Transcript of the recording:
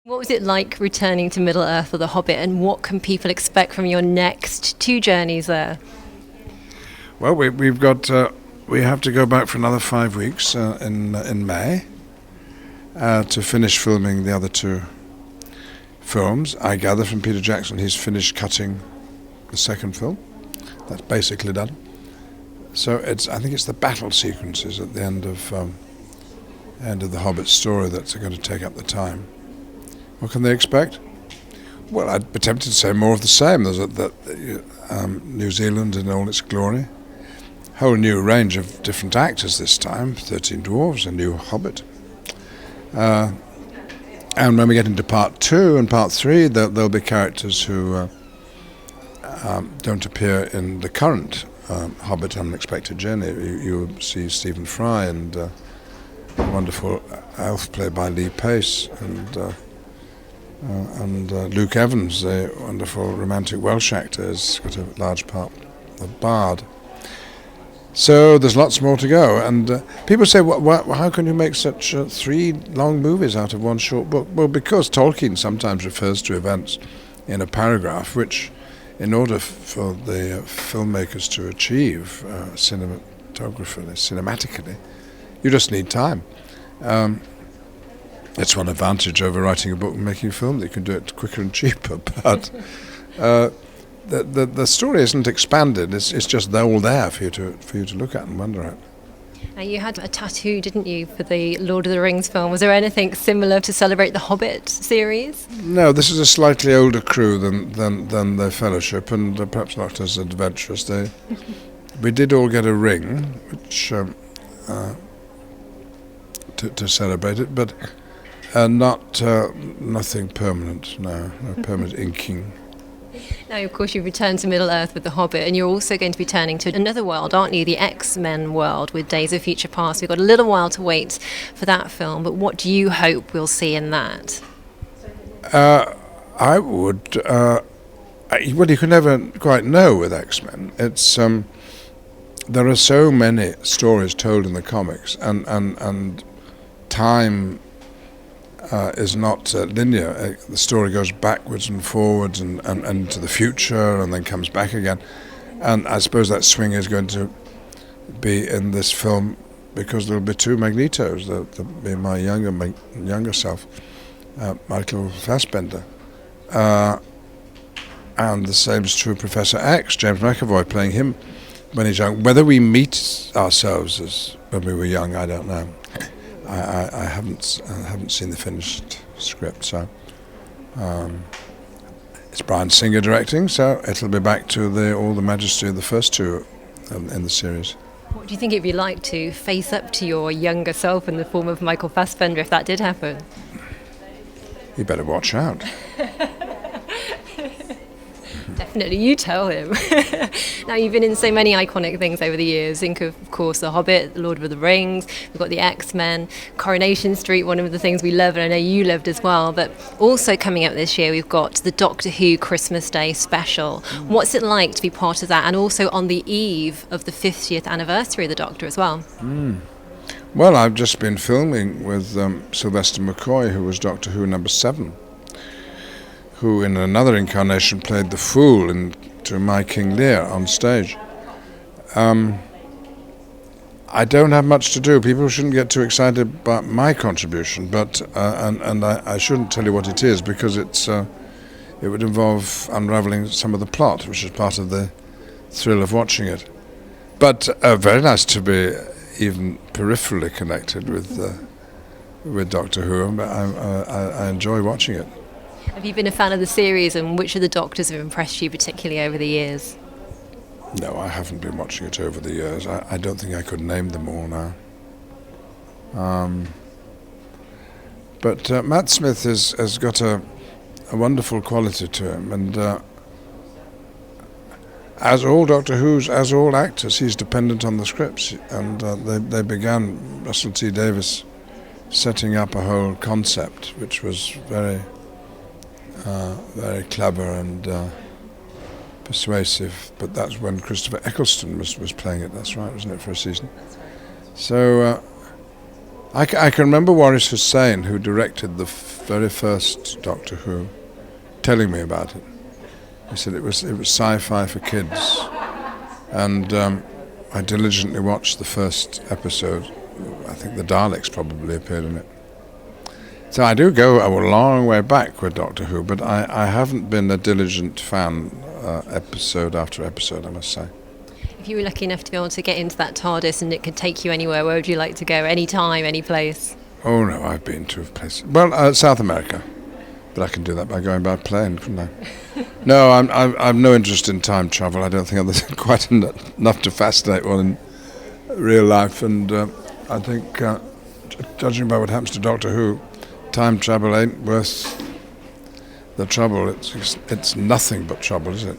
What was it like returning to Middle-earth or the Hobbit, and what can people expect from your next two journeys there? Well, we've got we have to go back for another 5 weeks in May to finish filming the other two films. I gather from Peter Jackson he's finished cutting the second film. That's basically done. So I think it's the battle sequences at the end of the Hobbit story that's going to take up the time. What can they expect? Well, I'd be tempted to say more of the same. There's New Zealand in all its glory. Whole new range of different actors this time. 13 Dwarves, a new Hobbit. And when we get into part 2 and part 3, there'll be characters who don't appear in the current Hobbit Unexpected Journey. You see Stephen Fry and a wonderful elf played by Lee Pace and Luke Evans, a wonderful romantic Welsh actor, has got a large part of Bard. So there's lots more to go, and people say, how can you make such 3 long movies out of one short book? Well, because Tolkien sometimes refers to events in a paragraph, which, in order for the filmmakers to achieve cinematically, you just need time. It's one advantage over writing a book and making a film, that you can do it quicker and cheaper, but the story isn't expanded. It's just they're all there for you to look at and wonder at. Now, you had a tattoo, didn't you, for the Lord of the Rings film? Was there anything similar to celebrate the Hobbit series? No, this is a slightly older crew than the Fellowship, and perhaps not as adventurous. We did all get a ring, which to celebrate it, but nothing permanent. No permanent inking. Now, of course, you've returned to Middle-earth with The Hobbit, and you're also going to be turning to another world, aren't you? The X-Men world with Days of Future Past. We've got a little while to wait for that film, but what do you hope we'll see in that? I would... well, you can never quite know with X-Men. It's... there are so many stories told in the comics, and time... is not linear. The story goes backwards and forwards and into the future and then comes back again. And I suppose that swing is going to be in this film because there'll be 2 Magnetos. There'll be my younger self, Michael Fassbender. And the same is true of Professor X, James McAvoy, playing him when he's young. Whether we meet ourselves as when we were young, I don't know. I haven't seen the finished script, so it's Bryan Singer directing, so it'll be back to all the majesty of the first 2 in the series. What do you think it'd be like to face up to your younger self in the form of Michael Fassbender if that did happen? You better watch out. Definitely, you tell him. Now, you've been in so many iconic things over the years. Think of course, The Hobbit, The Lord of the Rings, we've got the X-Men, Coronation Street, one of the things we love, and I know you loved as well. But also coming up this year, we've got the Doctor Who Christmas Day special. What's it like to be part of that, and also on the eve of the 50th anniversary of the Doctor as well? Well, I've just been filming with Sylvester McCoy, who was Doctor Who number 7. Who in another incarnation played the Fool to My King Lear on stage. I don't have much to do. People shouldn't get too excited about my contribution, but and I shouldn't tell you what it is because it would involve unravelling some of the plot, which is part of the thrill of watching it. But very nice to be even peripherally connected with Doctor Who. I enjoy watching it. Have you been a fan of the series, and which of the Doctors have impressed you particularly over the years? No, I haven't been watching it over the years. I don't think I could name them all now. But Matt Smith has got a wonderful quality to him, and as all Doctor Who's, as all actors, he's dependent on the scripts, and they began, Russell T Davies, setting up a whole concept, which was very clever and persuasive, but that's when Christopher Eccleston was playing it. That's right, wasn't it, for a season? So I can remember Waris Hussein, who directed the very first Doctor Who, telling me about it. He said it was sci-fi for kids, and I diligently watched the first episode. I think the Daleks probably appeared in it. So I do go a long way back with Doctor Who, but I haven't been a diligent fan episode after episode, I must say. If you were lucky enough to be able to get into that TARDIS and it could take you anywhere, where would you like to go? Any time, any place? Oh no, I've been to places. Well, South America, but I can do that by going by plane, couldn't I? No, I've no interest in time travel. I don't think there's quite enough to fascinate one in real life, and I think, judging by what happens to Doctor Who, time travel ain't worth the trouble. It's nothing but trouble, is it?